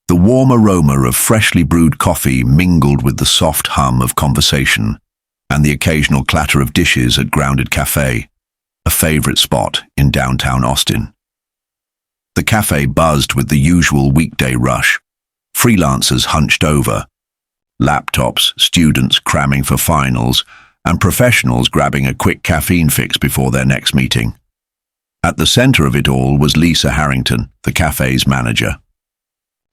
The warm aroma of freshly brewed coffee mingled with the soft hum of conversation and the occasional clatter of dishes at Grounded Cafe, a favorite spot in downtown Austin. The cafe buzzed with the usual weekday rush, freelancers hunched over, laptops, students cramming for finals, and professionals grabbing a quick caffeine fix before their next meeting. At the center of it all was Lisa Harrington, the cafe's manager.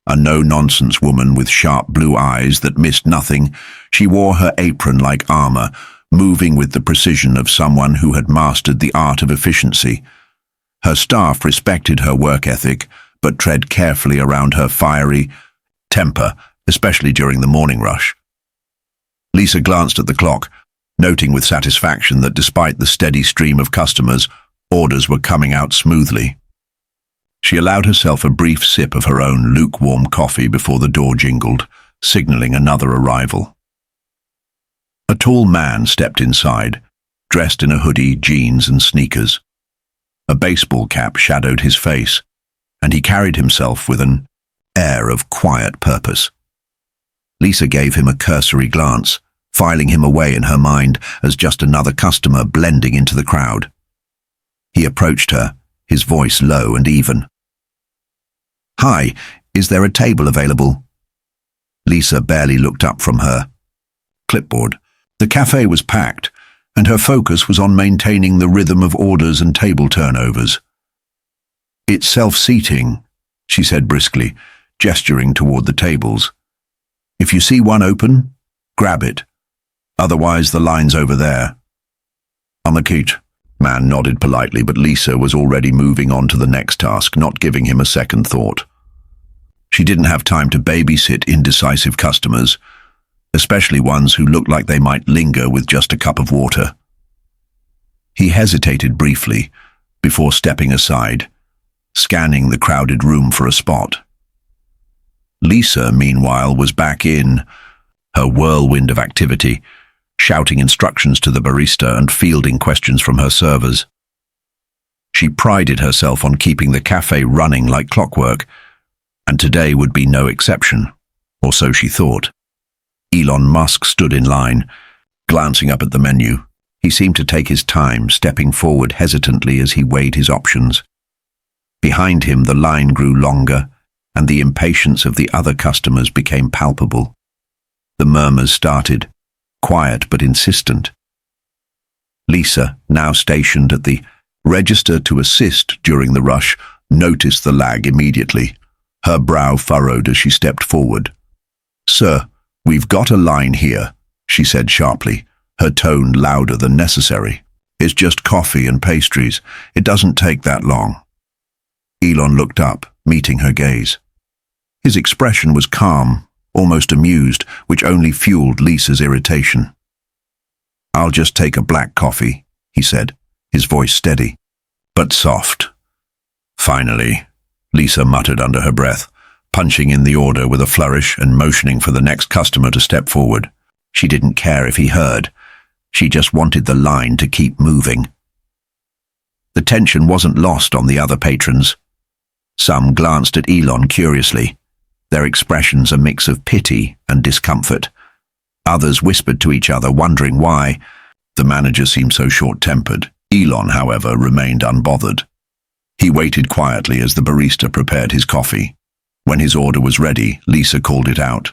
A no-nonsense woman with sharp blue eyes that missed nothing, she wore her apron like armor, moving with the precision of someone who had mastered the art of efficiency. Her staff respected her work ethic, but tread carefully around her fiery temper, especially during the morning rush. Lisa glanced at the clock, noting with satisfaction that despite the steady stream of customers, orders were coming out smoothly. She allowed herself a brief sip of her own lukewarm coffee before the door jingled, signaling another arrival. A tall man stepped inside, dressed in a hoodie, jeans, and sneakers. A baseball cap shadowed his face, and he carried himself with an air of quiet purpose. Lisa gave him a cursory glance, filing him away in her mind as just another customer blending into the crowd. He approached her, his voice low and even. "Hi, is there a table available?" Lisa barely looked up from her clipboard. The cafe was packed, and her focus was on maintaining the rhythm of orders and table turnovers. "It's self-seating," she said briskly, gesturing toward the tables. "If you see one open, grab it. Otherwise, the line's over there." "On the kite." Man nodded politely, but Lisa was already moving on to the next task, not giving him a second thought. She didn't have time to babysit indecisive customers, especially ones who looked like they might linger with just a cup of water. He hesitated briefly before stepping aside, scanning the crowded room for a spot. Lisa, meanwhile, was back in her whirlwind of activity, shouting instructions to the barista and fielding questions from her servers. She prided herself on keeping the cafe running like clockwork, and today would be no exception, or so she thought. Elon Musk stood in line, glancing up at the menu. He seemed to take his time, stepping forward hesitantly as he weighed his options. Behind him, the line grew longer, and the impatience of the other customers became palpable. The murmurs started, quiet but insistent. Lisa, now stationed at the register to assist during the rush, noticed the lag immediately. Her brow furrowed as she stepped forward. "Sir, we've got a line here," she said sharply, her tone louder than necessary. "It's just coffee and pastries. It doesn't take that long." Elon looked up, meeting her gaze. His expression was calm, almost amused, which only fueled Lisa's irritation. "I'll just take a black coffee," he said, his voice steady, but soft. "Finally," Lisa muttered under her breath, punching in the order with a flourish and motioning for the next customer to step forward. She didn't care if he heard. She just wanted the line to keep moving. The tension wasn't lost on the other patrons. Some glanced at Elon curiously, their expressions a mix of pity and discomfort. Others whispered to each other, wondering why. The manager seemed so short-tempered. Elon, however, remained unbothered. He waited quietly as the barista prepared his coffee. When his order was ready, Lisa called it out.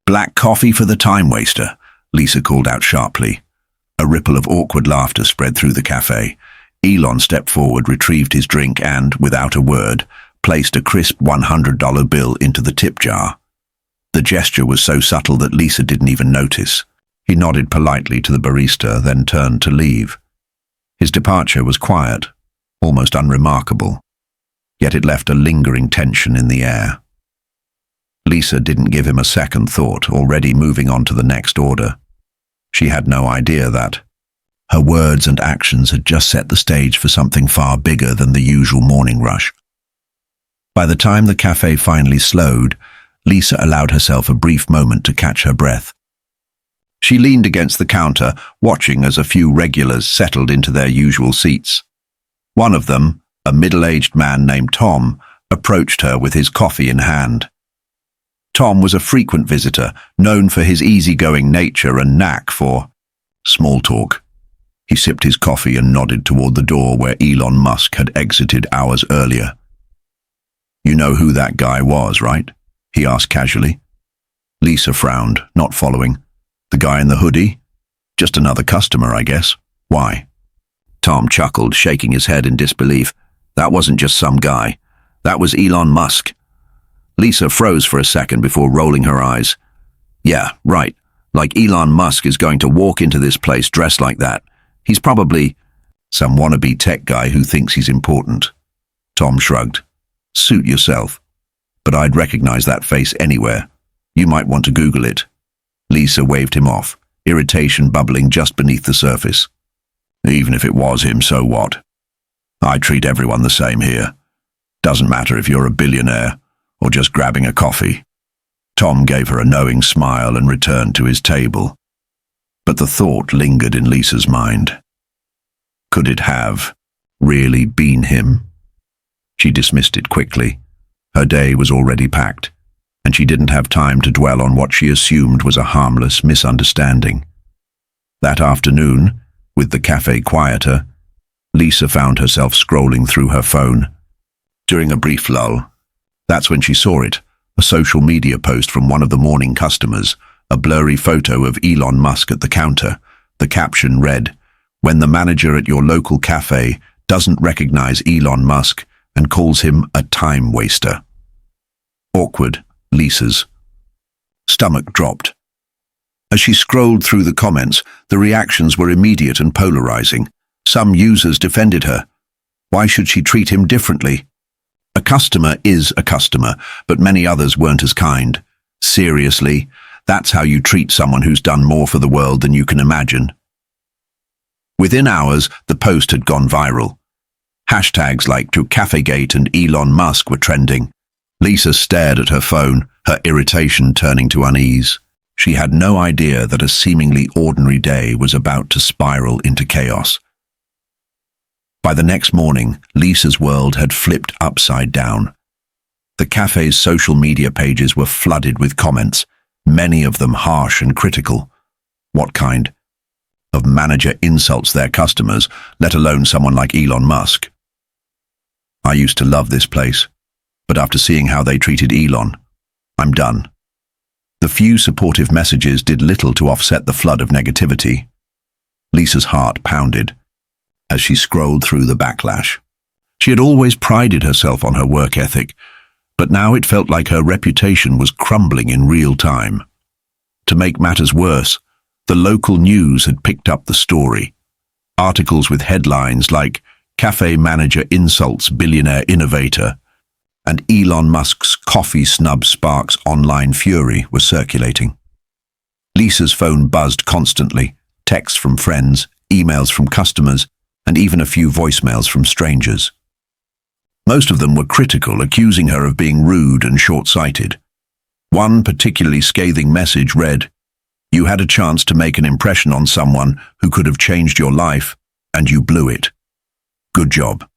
"Black coffee for the time waster," Lisa called out sharply. A ripple of awkward laughter spread through the cafe. Elon stepped forward, retrieved his drink and, without a word, placed a crisp $100 bill into the tip jar. The gesture was so subtle that Lisa didn't even notice. He nodded politely to the barista, then turned to leave. His departure was quiet, almost unremarkable, yet it left a lingering tension in the air. Lisa didn't give him a second thought, already moving on to the next order. She had no idea that her words and actions had just set the stage for something far bigger than the usual morning rush. By the time the cafe finally slowed, Lisa allowed herself a brief moment to catch her breath. She leaned against the counter, watching as a few regulars settled into their usual seats. One of them, a middle-aged man named Tom, approached her with his coffee in hand. Tom was a frequent visitor, known for his easygoing nature and knack for small talk. He sipped his coffee and nodded toward the door where Elon Musk had exited hours earlier. "You know who that guy was, right?" he asked casually. Lisa frowned, not following. "The guy in the hoodie? Just another customer, I guess. Why?" Tom chuckled, shaking his head in disbelief. "That wasn't just some guy. That was Elon Musk." Lisa froze for a second before rolling her eyes. "Yeah, right. Like Elon Musk is going to walk into this place dressed like that. He's probably some wannabe tech guy who thinks he's important." Tom shrugged. "Suit yourself. But I'd recognize that face anywhere. You might want to Google it." Lisa waved him off, irritation bubbling just beneath the surface. "Even if it was him, so what? I treat everyone the same here. Doesn't matter if you're a billionaire or just grabbing a coffee." Tom gave her a knowing smile and returned to his table. But the thought lingered in Lisa's mind. Could it have really been him? She dismissed it quickly. Her day was already packed, and she didn't have time to dwell on what she assumed was a harmless misunderstanding. That afternoon, with the cafe quieter, Lisa found herself scrolling through her phone. During a brief lull, that's when she saw it, a social media post from one of the morning customers, a blurry photo of Elon Musk at the counter. The caption read, "When the manager at your local cafe doesn't recognize Elon Musk and calls him a time waster." Awkward, Lisa's stomach dropped. As she scrolled through the comments, the reactions were immediate and polarizing. Some users defended her. Why should she treat him differently? A customer is a customer, but many others weren't as kind. Seriously, that's how you treat someone who's done more for the world than you can imagine. Within hours, the post had gone viral. Hashtags like #CafeGate and Elon Musk were trending. Lisa stared at her phone, her irritation turning to unease. She had no idea that a seemingly ordinary day was about to spiral into chaos. By the next morning, Lisa's world had flipped upside down. The cafe's social media pages were flooded with comments, many of them harsh and critical. What kind of manager insults their customers, let alone someone like Elon Musk? "I used to love this place, but after seeing how they treated Elon, I'm done." The few supportive messages did little to offset the flood of negativity. Lisa's heart pounded as she scrolled through the backlash. She had always prided herself on her work ethic, but now it felt like her reputation was crumbling in real time. To make matters worse, the local news had picked up the story. Articles with headlines like "Cafe Manager Insults Billionaire Innovator" and "Elon Musk's Coffee Snub Sparks Online Fury" were circulating. Lisa's phone buzzed constantly, texts from friends, emails from customers, and even a few voicemails from strangers. Most of them were critical, accusing her of being rude and short-sighted. One particularly scathing message read, "You had a chance to make an impression on someone who could have changed your life, and you blew it. Good job."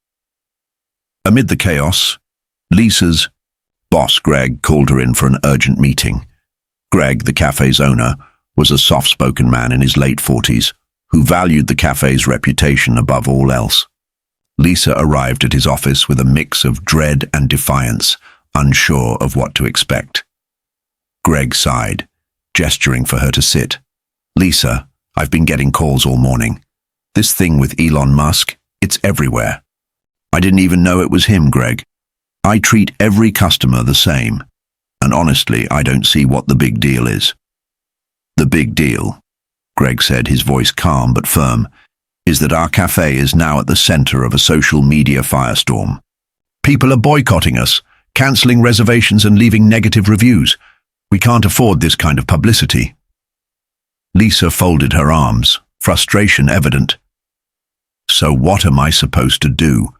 Amid the chaos, Lisa's boss, Greg, called her in for an urgent meeting. Greg, the cafe's owner, was a soft-spoken man in his late 40s, who valued the cafe's reputation above all else. Lisa arrived at his office with a mix of dread and defiance, unsure of what to expect. Greg sighed, gesturing for her to sit. "Lisa, I've been getting calls all morning. This thing with Elon Musk, it's everywhere." "I didn't even know it was him, Greg. I treat every customer the same, and honestly, I don't see what the big deal is." "The big deal," Greg said, his voice calm but firm, "is that our cafe is now at the center of a social media firestorm. People are boycotting us, canceling reservations and leaving negative reviews. We can't afford this kind of publicity." Lisa folded her arms, frustration evident. "So what am I supposed to do?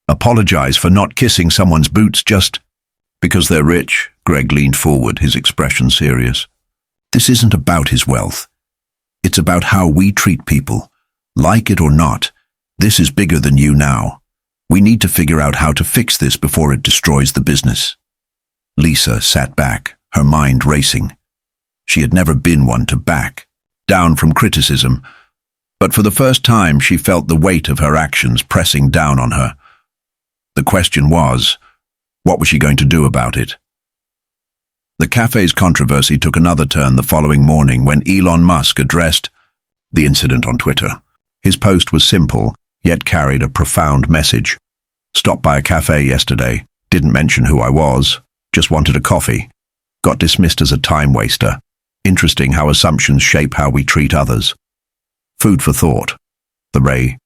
Apologize for not kissing someone's boots just because they're rich?" Greg leaned forward, his expression serious. "This isn't about his wealth. It's about how we treat people. Like it or not, this is bigger than you now. We need to figure out how to fix this before it destroys the business." Lisa sat back, her mind racing. She had never been one to back down from criticism, but for the first time she felt the weight of her actions pressing down on her. The question was, what was she going to do about it? The cafe's controversy took another turn the following morning when Elon Musk addressed the incident on Twitter. His post was simple, yet carried a profound message. Stopped by a cafe yesterday, didn't mention who I was, just wanted a coffee. Got dismissed as a time waster. Interesting how assumptions shape how we treat others. Food for thought. The Ray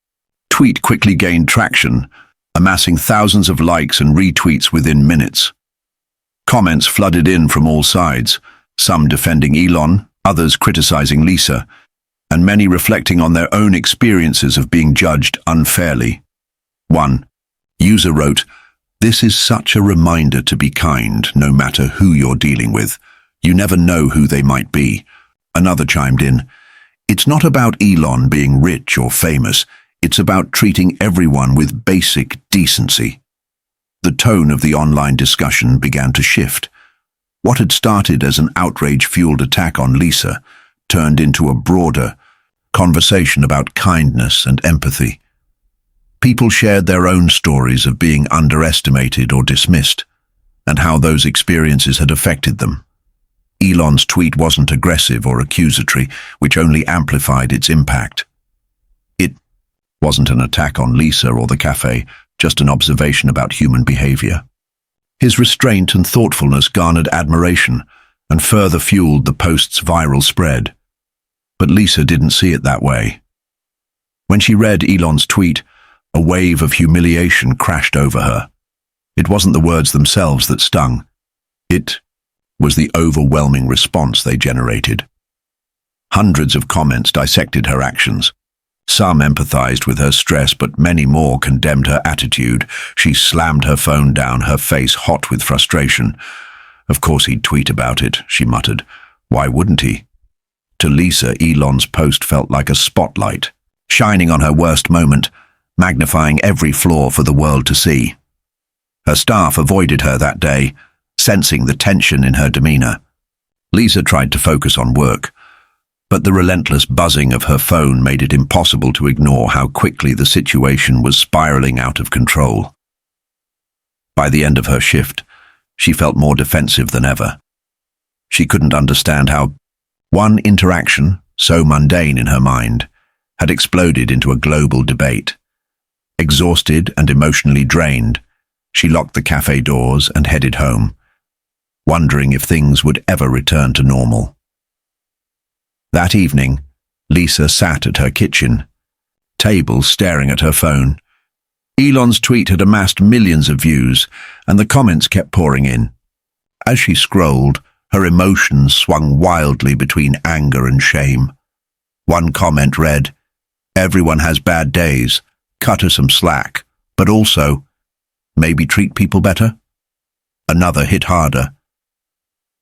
tweet quickly gained traction, amassing thousands of likes and retweets within minutes. Comments flooded in from all sides, some defending Elon, others criticizing Lisa, and many reflecting on their own experiences of being judged unfairly. One user wrote, "This is such a reminder to be kind, no matter who you're dealing with. You never know who they might be." Another chimed in, "It's not about Elon being rich or famous. It's about treating everyone with basic decency." The tone of the online discussion began to shift. What had started as an outrage-fueled attack on Lisa turned into a broader conversation about kindness and empathy. People shared their own stories of being underestimated or dismissed, and how those experiences had affected them. Elon's tweet wasn't aggressive or accusatory, which only amplified its impact. It wasn't an attack on Lisa or the cafe, just an observation about human behavior. His restraint and thoughtfulness garnered admiration and further fueled the post's viral spread. But Lisa didn't see it that way. When she read Elon's tweet, a wave of humiliation crashed over her. It wasn't the words themselves that stung. It was the overwhelming response they generated. Hundreds of comments dissected her actions. Some empathized with her stress, but many more condemned her attitude. She slammed her phone down, her face hot with frustration. "Of course he'd tweet about it," she muttered. "Why wouldn't he?" To Lisa, Elon's post felt like a spotlight, shining on her worst moment, magnifying every flaw for the world to see. Her staff avoided her that day, sensing the tension in her demeanor. Lisa tried to focus on work, but the relentless buzzing of her phone made it impossible to ignore how quickly the situation was spiraling out of control. By the end of her shift, she felt more defensive than ever. She couldn't understand how one interaction, so mundane in her mind, had exploded into a global debate. Exhausted and emotionally drained, she locked the cafe doors and headed home, wondering if things would ever return to normal. That evening, Lisa sat at her kitchen table staring at her phone. Elon's tweet had amassed millions of views, and the comments kept pouring in. As she scrolled, her emotions swung wildly between anger and shame. One comment read, "Everyone has bad days, cut her some slack, but also, maybe treat people better." Another hit harder.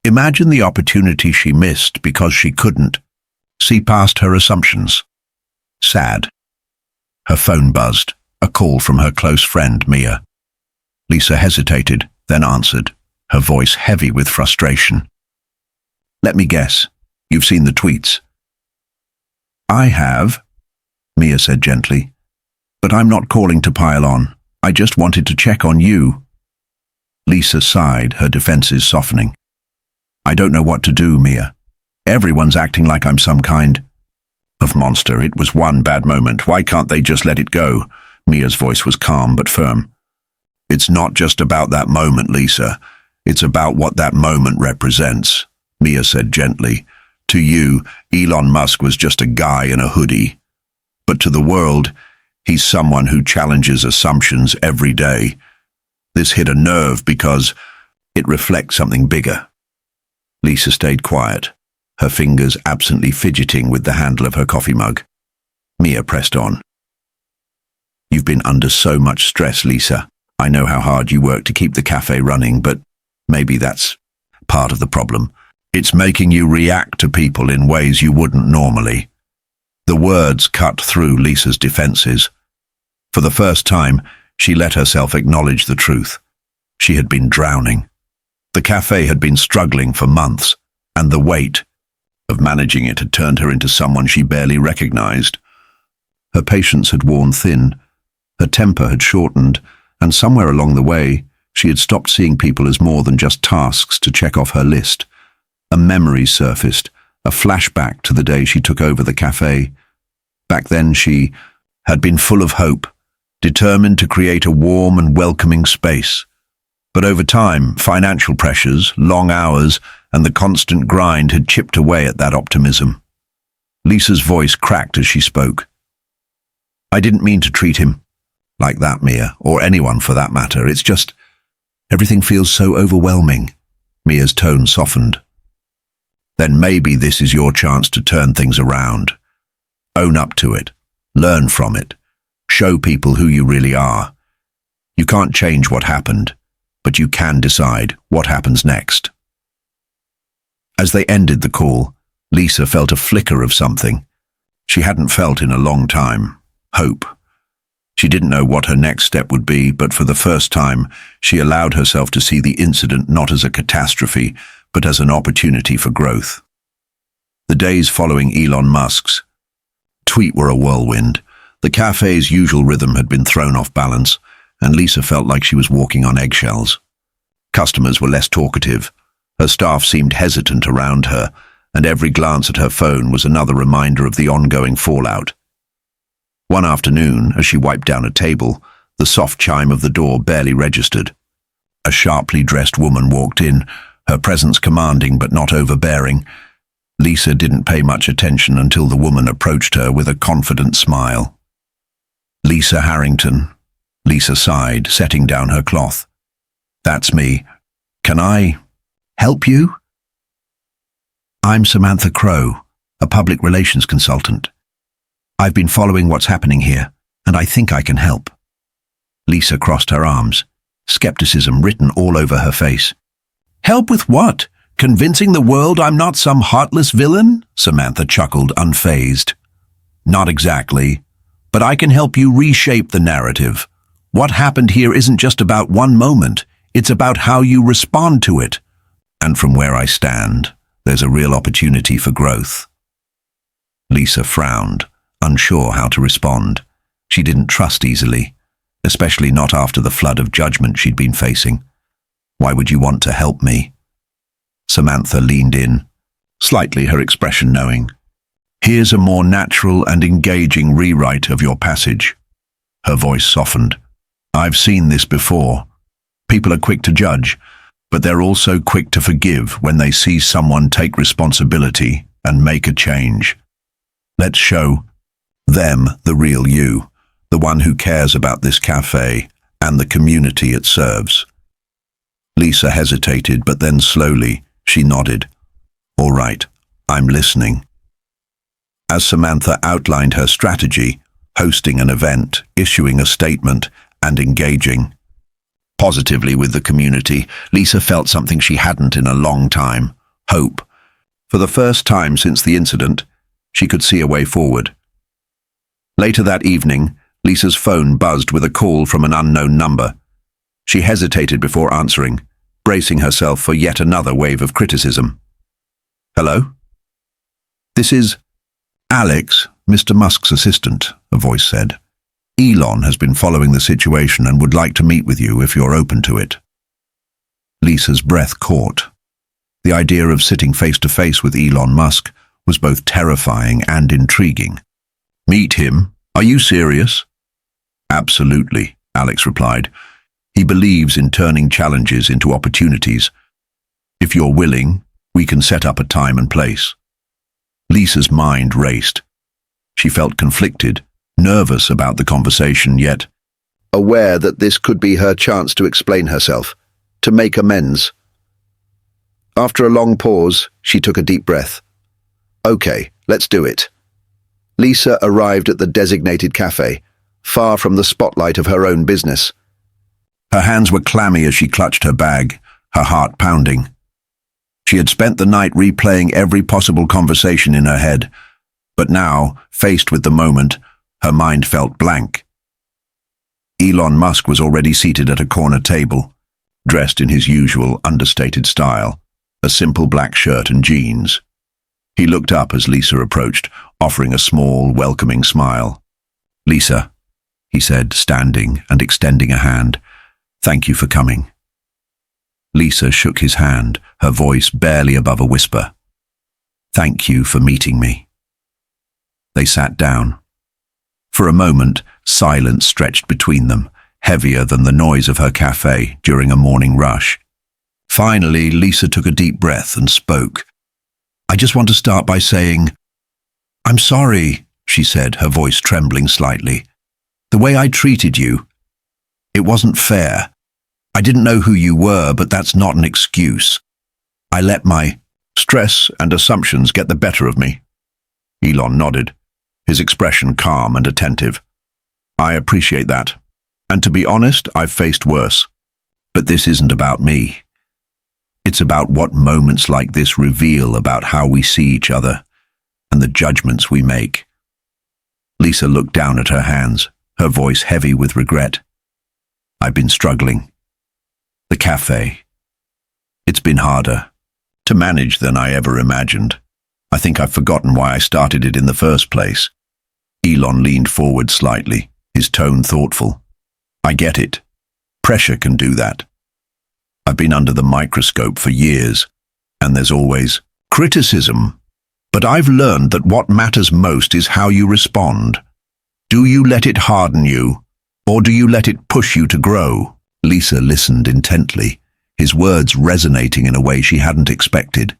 Imagine the opportunity she missed because she couldn't see past her assumptions. Sad. Her phone buzzed, a call from her close friend, Mia. Lisa hesitated, then answered, her voice heavy with frustration. "Let me guess, you've seen the tweets." "I have," Mia said gently, "but I'm not calling to pile on. I just wanted to check on you." Lisa sighed, her defenses softening. "I don't know what to do, Mia. Everyone's acting like I'm some kind of monster. It was one bad moment. Why can't they just let it go?" Mia's voice was calm but firm. "It's not just about that moment, Lisa. It's about what that moment represents," Mia said gently. "To you, Elon Musk was just a guy in a hoodie. But to the world, he's someone who challenges assumptions every day. This hit a nerve because it reflects something bigger." Lisa stayed quiet, her fingers absently fidgeting with the handle of her coffee mug. Mia pressed on. "You've been under so much stress, Lisa. I know how hard you work to keep the cafe running, but maybe that's part of the problem. It's making you react to people in ways you wouldn't normally." The words cut through Lisa's defenses. For the first time, she let herself acknowledge the truth. She had been drowning. The cafe had been struggling for months, and the weight of managing it had turned her into someone she barely recognized. Her patience had worn thin, her temper had shortened, and somewhere along the way, she had stopped seeing people as more than just tasks to check off her list. A memory surfaced, a flashback to the day she took over the cafe. Back then she had been full of hope, determined to create a warm and welcoming space. But over time, financial pressures, long hours, and the constant grind had chipped away at that optimism. Lisa's voice cracked as she spoke. "I didn't mean to treat him like that, Mia, or anyone for that matter. It's just, everything feels so overwhelming." Mia's tone softened. "Then maybe this is your chance to turn things around. Own up to it. Learn from it. Show people who you really are. You can't change what happened, but you can decide what happens next." As they ended the call, Lisa felt a flicker of something she hadn't felt in a long time: hope. She didn't know what her next step would be, but for the first time, she allowed herself to see the incident not as a catastrophe, but as an opportunity for growth. The days following Elon Musk's tweet were a whirlwind. The cafe's usual rhythm had been thrown off balance, and Lisa felt like she was walking on eggshells. Customers were less talkative, her staff seemed hesitant around her, and every glance at her phone was another reminder of the ongoing fallout. One afternoon, as she wiped down a table, the soft chime of the door barely registered. A sharply dressed woman walked in, her presence commanding but not overbearing. Lisa didn't pay much attention until the woman approached her with a confident smile. "Lisa Harrington." Lisa sighed, setting down her cloth. "That's me. Can I help you?" "I'm Samantha Crowe, a public relations consultant. I've been following what's happening here, and I think I can help." Lisa crossed her arms, skepticism written all over her face. "Help with what? Convincing the world I'm not some heartless villain?" Samantha chuckled, unfazed. "Not exactly, but I can help you reshape the narrative. What happened here isn't just about one moment, it's about how you respond to it. And from where I stand, there's a real opportunity for growth." Lisa frowned, unsure how to respond. She didn't trust easily, especially not after the flood of judgment she'd been facing. "Why would you want to help me?" Samantha leaned in, slightly her expression knowing. "Here's a more natural and engaging rewrite of your passage." Her voice softened. "I've seen this before. People are quick to judge, but they're also quick to forgive when they see someone take responsibility and make a change. Let's show them the real you, the one who cares about this cafe and the community it serves." Lisa hesitated, but then slowly she nodded. "All right, I'm listening." As Samantha outlined her strategy, hosting an event, issuing a statement, and engaging positively with the community, Lisa felt something she hadn't in a long time: hope. For the first time since the incident, she could see a way forward. Later that evening, Lisa's phone buzzed with a call from an unknown number. She hesitated before answering, bracing herself for yet another wave of criticism. "Hello?" "This is Alex, Mr. Musk's assistant," a voice said. "Elon has been following the situation and would like to meet with you if you're open to it." Lisa's breath caught. The idea of sitting face to face with Elon Musk was both terrifying and intriguing. "Meet him? Are you serious?" "Absolutely," Alex replied. "He believes in turning challenges into opportunities. If you're willing, we can set up a time and place." Lisa's mind raced. She felt conflicted, nervous about the conversation, yet aware that this could be her chance to explain herself, to make amends. After a long pause, she took a deep breath. "Okay, let's do it." Lisa arrived at the designated cafe, far from the spotlight of her own business. Her hands were clammy as she clutched her bag, her heart pounding. She had spent the night replaying every possible conversation in her head, but now, faced with the moment, her mind felt blank. Elon Musk was already seated at a corner table. dressed in his usual understated style, a simple black shirt and jeans. He looked up as Lisa approached, offering a small, welcoming smile. "Lisa," he said, standing and extending a hand, "thank you for coming." Lisa shook his hand, her voice barely above a whisper. "Thank you for meeting me." They sat down. For a moment, silence stretched between them, heavier than the noise of her cafe during a morning rush. Finally, Lisa took a deep breath and spoke. "I just want to start by saying, I'm sorry," she said, her voice trembling slightly. "The way I treated you, it wasn't fair. I didn't know who you were, but that's not an excuse. I let my stress and assumptions get the better of me." Elon nodded, his expression calm and attentive. "I appreciate that. And to be honest, I've faced worse. But this isn't about me. It's about what moments like this reveal about how we see each other and the judgments we make." Lisa looked down at her hands, her voice heavy with regret. "I've been struggling. The cafe. It's been harder to manage than I ever imagined. I think I've forgotten why I started it in the first place." Elon leaned forward slightly, his tone thoughtful. "I get it. Pressure can do that. I've been under the microscope for years, and there's always criticism. But I've learned that what matters most is how you respond. Do you let it harden you, or do you let it push you to grow?" Lisa listened intently, his words resonating in a way she hadn't expected.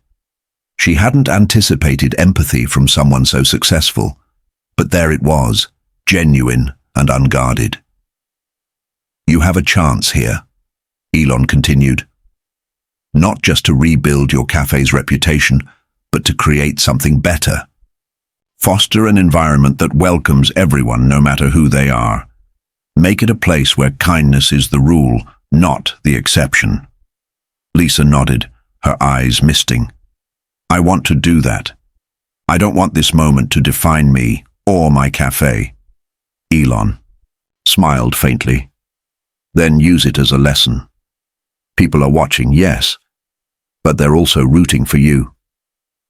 She hadn't anticipated empathy from someone so successful, but there it was, genuine and unguarded. "You have a chance here," Elon continued. "Not just to rebuild your cafe's reputation, but to create something better. Foster an environment that welcomes everyone no matter who they are. Make it a place where kindness is the rule, not the exception." Lisa nodded, her eyes misting. "I want to do that. I don't want this moment to define me or my cafe." Elon smiled faintly. "Then use it as a lesson. People are watching, yes, but they're also rooting for you.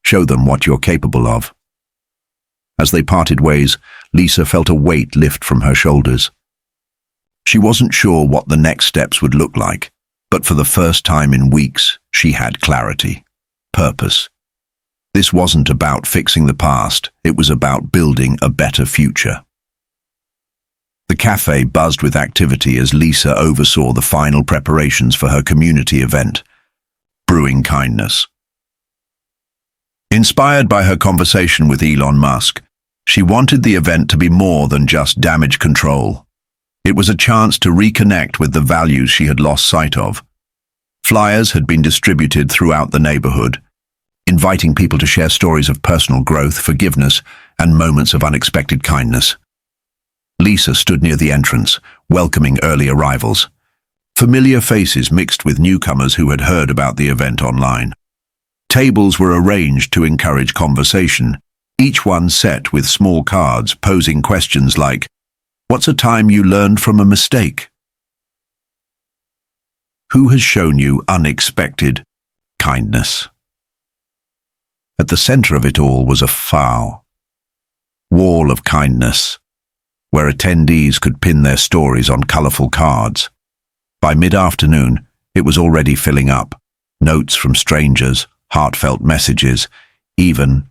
Show them what you're capable of." As they parted ways, Lisa felt a weight lift from her shoulders. She wasn't sure what the next steps would look like, but for the first time in weeks, she had clarity, purpose. This wasn't about fixing the past, it was about building a better future. The cafe buzzed with activity as Lisa oversaw the final preparations for her community event, Brewing Kindness. Inspired by her conversation with Elon Musk, she wanted the event to be more than just damage control. It was a chance to reconnect with the values she had lost sight of. Flyers had been distributed throughout the neighborhood, inviting people to share stories of personal growth, forgiveness, and moments of unexpected kindness. Lisa stood near the entrance, welcoming early arrivals. Familiar faces mixed with newcomers who had heard about the event online. Tables were arranged to encourage conversation, each one set with small cards posing questions like, "What's a time you learned from a mistake?" "Who has shown you unexpected kindness?" At the center of it all was a wall of kindness, where attendees could pin their stories on colorful cards. By mid-afternoon, it was already filling up. Notes from strangers, heartfelt messages, even